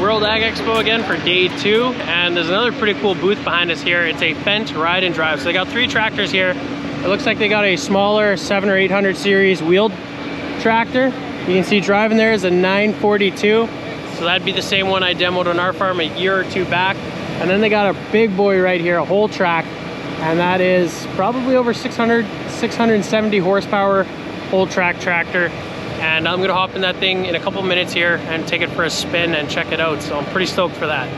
World Ag Expo again for day 2, and there's another pretty cool booth behind us here. It's a Fendt ride and drive. So they got 3 tractors here. It looks like they got a smaller 700 or 800 series wheeled tractor. You can see driving there is a 942. So that'd be the same one I demoed on our farm a year or 2 back. And then they got a big boy right here, a whole track, and that is probably over 670 horsepower whole track tractor. And I'm gonna hop in that thing in a couple minutes here and take it for a spin and check it out. So I'm pretty stoked for that.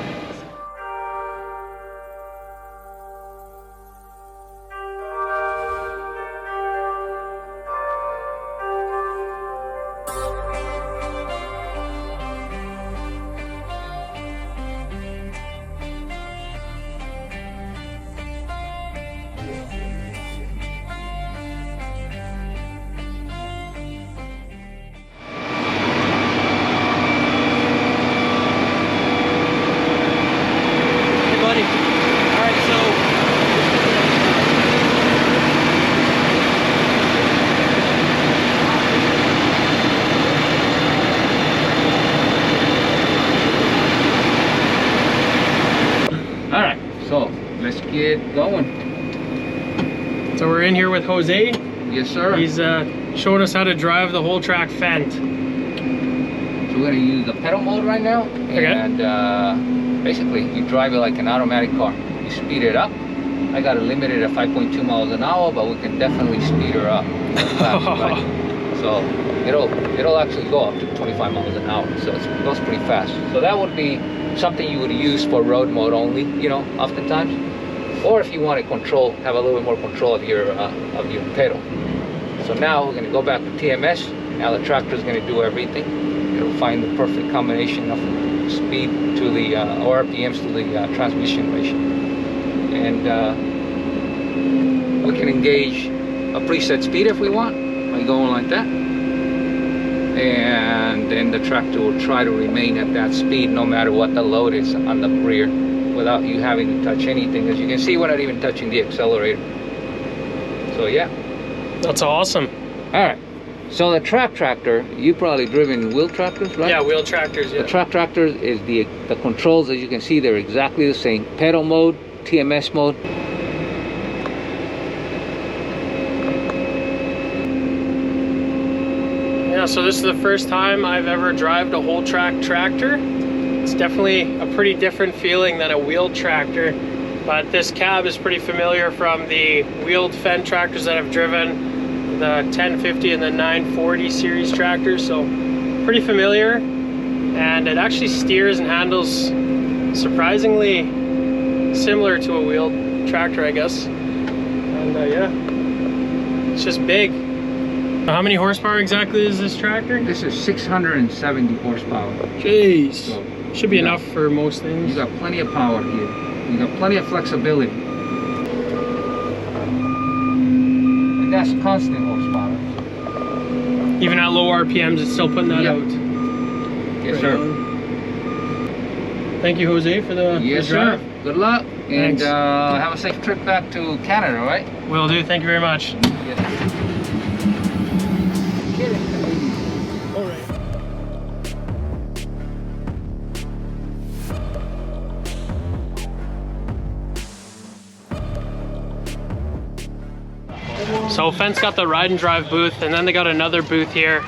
Get going. So we're in here with Jose. Yes, sir. He's showing us how to drive the whole track Fendt. So we're going to use the pedal mode right now. Okay. And basically you drive it like an automatic car. You speed it up. I got it limited at 5.2 miles an hour, but we can definitely speed her up. Right? So it'll actually go up to 25 miles an hour. So it goes pretty fast. So that would be something you would use for road mode only, you know, oftentimes. Or if you want to control, have a little bit more control of your pedal. So now we're going to go back to TMS. Now the tractor is going to do everything. It'll find the perfect combination of speed to the or RPMs to the transmission ratio, and we can engage a preset speed if we want by going like that. And then the tractor will try to remain at that speed no matter what the load is on the rear, without you having to touch anything. As you can see, we're not even touching the accelerator. So yeah. That's awesome. All right. So the track tractor, you've probably driven wheel tractors, right? Yeah, wheel tractors, yeah. The track tractor is the controls, as you can see, they're exactly the same. Pedal mode, TMS mode. Yeah, so this is the first time I've ever driven a whole track tractor. It's definitely a pretty different feeling than a wheeled tractor, but this cab is pretty familiar from the wheeled Fendt tractors that I've driven, the 1050 and the 940 series tractors, so pretty familiar. And it actually steers and handles surprisingly similar to a wheeled tractor, I guess. And yeah, it's just big. How many horsepower exactly is this tractor? This is 670 horsepower. Jeez. So, should be enough for most things. You got plenty of power here. You got plenty of flexibility. And that's constant horsepower. Even at low RPMs, it's still putting that out. Yes, sir. Thank you, Jose, for the sir. Good luck. Thanks. And have a safe trip back to Canada, right? Will do. Thank you very much. Yes. All right. So Fendt's got the ride and drive booth, and then they got another booth here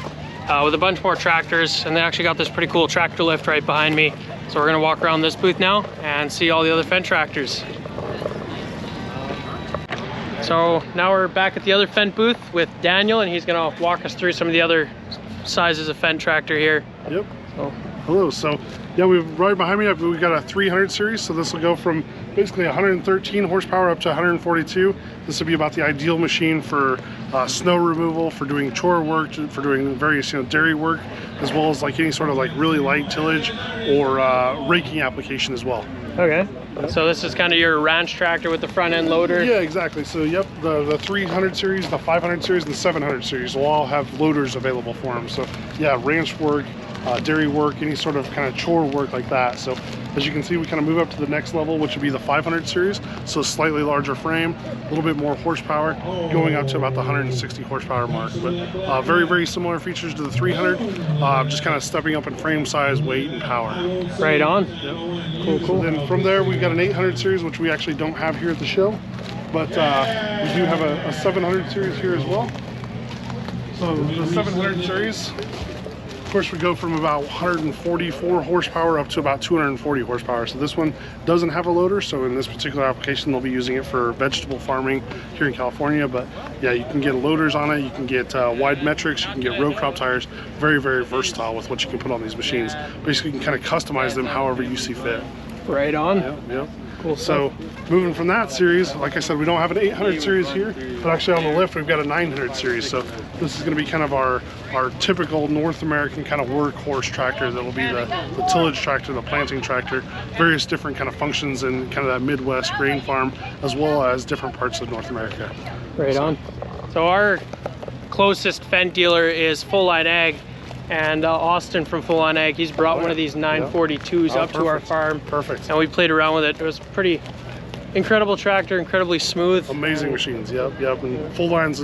with a bunch more tractors, and they actually got this pretty cool tractor lift right behind me. So we're gonna walk around this booth now and see all the other Fendt tractors. So now we're back at the other Fendt booth with Daniel, and he's gonna walk us through some of the other sizes of Fendt tractor here. Yep. So. Hello. So yeah, right behind me, we've got a 300 series. So this will go from basically 113 horsepower up to 142. This would be about the ideal machine for snow removal, for doing chore work, for doing various dairy work, as well as like any sort of like really light tillage or raking application as well. Okay. So this is kind of your ranch tractor with the front end loader? Yeah, exactly. So yep, the 300 series, the 500 series, and the 700 series will all have loaders available for them. So yeah, ranch work, dairy work, any sort of kind of chore work like that. So as you can see, we kind of move up to the next level, which would be the 500 series. So slightly larger frame, a little bit more horsepower, going up to about the 160 horsepower mark. But very, very similar features to the 300, just kind of stepping up in frame size, weight, and power. Right on. Yep. Cool, cool. Then from there, we've got an 800 series, which we actually don't have here at the show, but we do have a 700 series here as well. So the 700 series, of course, we go from about 144 horsepower up to about 240 horsepower. So this one doesn't have a loader, so in this particular application they'll be using it for vegetable farming here in California. But yeah, you can get loaders on it, you can get wide metrics, you can get row crop tires. Very, very versatile with what you can put on these machines. Basically, you can kind of customize them however you see fit. Right on. Yep. Cool. So moving from that series, like I said, we don't have an 800 series here, but actually on the lift we've got a 900 series. So this is going to be kind of our typical North American kind of workhorse tractor. That'll be the tillage tractor, the planting tractor, various different kind of functions in kind of that Midwest grain farm, as well as different parts of North America. Right on. So our closest Fendt dealer is Full Line Ag, and Austin from Full Line Ag, he's brought one of these 942s up to our farm. Perfect. And we played around with it. It was pretty incredible tractor, incredibly smooth. Amazing machines. Yep. And Full Line's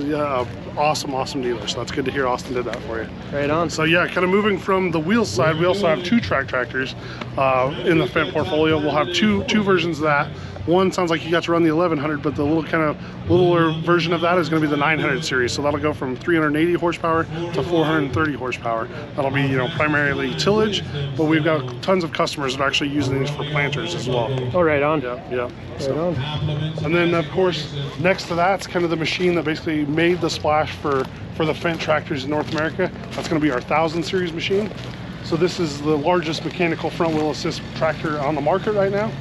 awesome dealer. So that's good to hear Austin did that for you. Right on. So yeah, kind of moving from the wheel side, we also have two track tractors in the Fendt portfolio. We'll have two versions of that. One sounds like you got to run the 1100, but the littler version of that is going to be the 900 series. So that'll go from 380 horsepower to 430 horsepower. That'll be, primarily tillage, but we've got tons of customers that are actually using these for planters as well. Oh, right on. Yeah. Right on. And then of course, next to that's kind of the machine that basically made the splash for the Fendt tractors in North America. That's going to be our 1000 series machine. So this is the largest mechanical front wheel assist tractor on the market right now.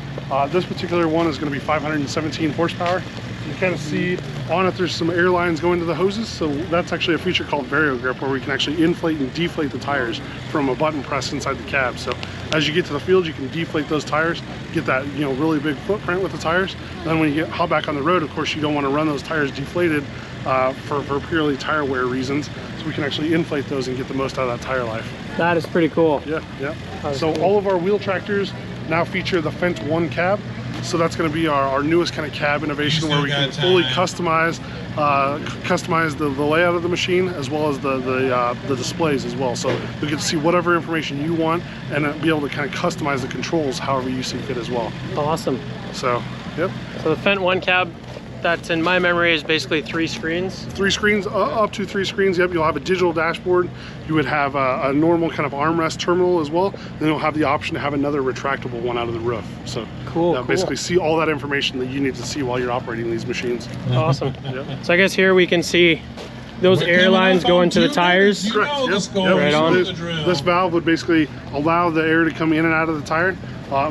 This particular one is going to be 517 horsepower. You kind of see on it there's some air lines going to the hoses, so that's actually a feature called VarioGrip, where we can actually inflate and deflate the tires from a button press inside the cab. So as you get to the field, you can deflate those tires, get that really big footprint with the tires. And then when you hop back on the road, of course you don't want to run those tires deflated for purely tire wear reasons. So we can actually inflate those and get the most out of that tire life. That is pretty cool. Yeah. So all of our wheel tractors now feature the Fendt 1 cab. So that's going to be our newest kind of cab innovation, where we can fully customize the layout of the machine, as well as the displays as well. So you get to see whatever information you want and be able to kind of customize the controls however you see fit as well. Awesome. So, yep. So the Fendt 1 cab, that's in my memory, is basically 3 screens. 3 screens, up to 3 screens. Yep, you'll have a digital dashboard. You would have a normal kind of armrest terminal as well. Then you'll have the option to have another retractable one out of the roof. So cool. Basically see all that information that you need to see while you're operating these machines. Awesome. Yep. So I guess here we can see those air lines going to the tires. Correct. Yep. Right on. This valve would basically allow the air to come in and out of the tire.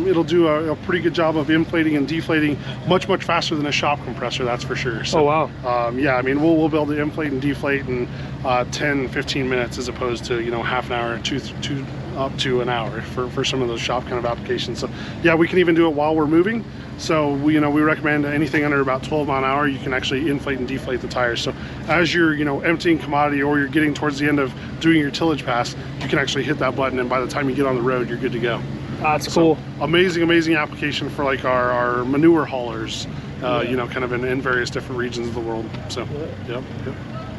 It'll do a pretty good job of inflating and deflating much faster than a shop compressor, that's for sure. So, oh wow. Yeah, I mean we'll be able to inflate and deflate in 10-15 minutes as opposed to half an hour to up to an hour for some of those shop kind of applications. So yeah, we can even do it while we're moving. So we recommend anything under about 12 mile an hour, you can actually inflate and deflate the tires. So as you're emptying commodity, or you're getting towards the end of doing your tillage pass, you can actually hit that button, and by the time you get on the road, you're good to go. That's cool. Amazing application for like our manure haulers, kind of in various different regions of the world. So yep.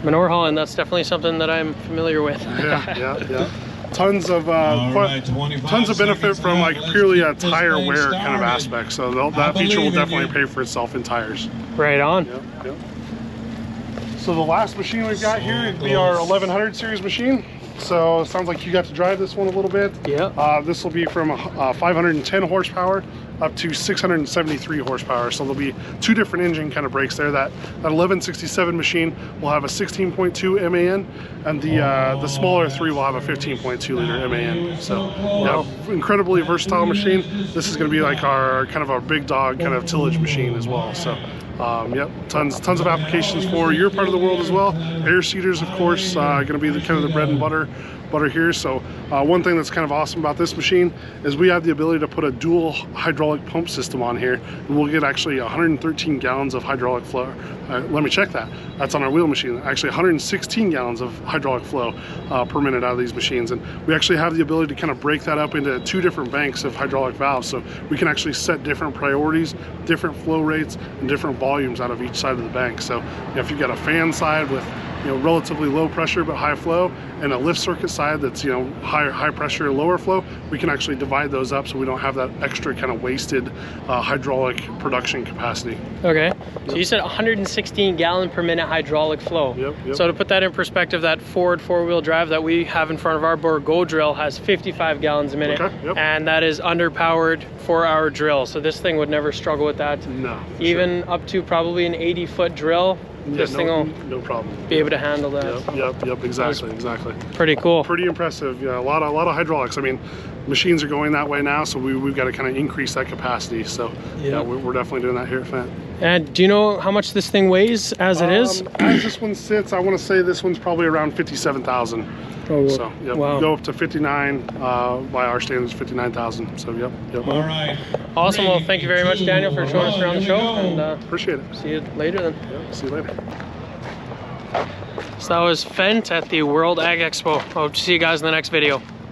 Manure hauling, that's definitely something that I'm familiar with. Yeah. Tons of benefit from like purely a tire wear kind of aspect. So that feature will definitely pay for itself in tires. Right on. Yep. So the last machine we've got here would be our 1100 series machine. So it sounds like you got to drive this one a little bit. Yeah. This will be from 510 horsepower up to 673 horsepower. So there'll be 2 different engine kind of brakes there. That 1167 machine will have a 16.2 MAN, and the smaller 3 will have a 15.2 liter MAN. So yeah, incredibly versatile machine. This is going to be like our kind of our big dog kind of tillage machine as well. So yep, tons of applications for your part of the world as well. Air seeders, of course, going to be the kind of the bread and butter butter here. So one thing that's kind of awesome about this machine is we have the ability to put a dual hydraulic pump system on here, and we'll get actually 113 gallons of hydraulic flow. Let me check that. That's on our wheel machine. Actually 116 gallons of hydraulic flow per minute out of these machines. And we actually have the ability to kind of break that up into 2 different banks of hydraulic valves. So we can actually set different priorities, different flow rates, and different volumes out of each side of the bank. So if you've got a fan side with relatively low pressure but high flow, and a lift circuit side that's high pressure, lower flow, we can actually divide those up so we don't have that extra kind of wasted hydraulic production capacity. Okay, so you said 116 gallon per minute hydraulic flow. Yep. So to put that in perspective, that Ford 4-wheel drive that we have in front of our Go drill has 55 gallons a minute. Okay, yep. And that is underpowered for our drill. So this thing would never struggle with that. No. Even up to probably an 80-foot drill. This thing will no problem. Be able to handle that. Yep, exactly. Pretty cool. Pretty impressive. Yeah, a lot of hydraulics. I mean, machines are going that way now, so we've got to kind of increase that capacity. So yeah, we're definitely doing that here at Fendt. And do you know how much this thing weighs as it is? As this one sits, I want to say this one's probably around 57,000. Oh, so yeah, wow. We go up to 59 by our standards, 59,000. So yep. All right. Awesome. Well, thank you very much, Daniel, for showing us around the show. And appreciate it. see you later then. Yep, see you later. So that was Fendt at the World Ag Expo. Hope to see you guys in the next video.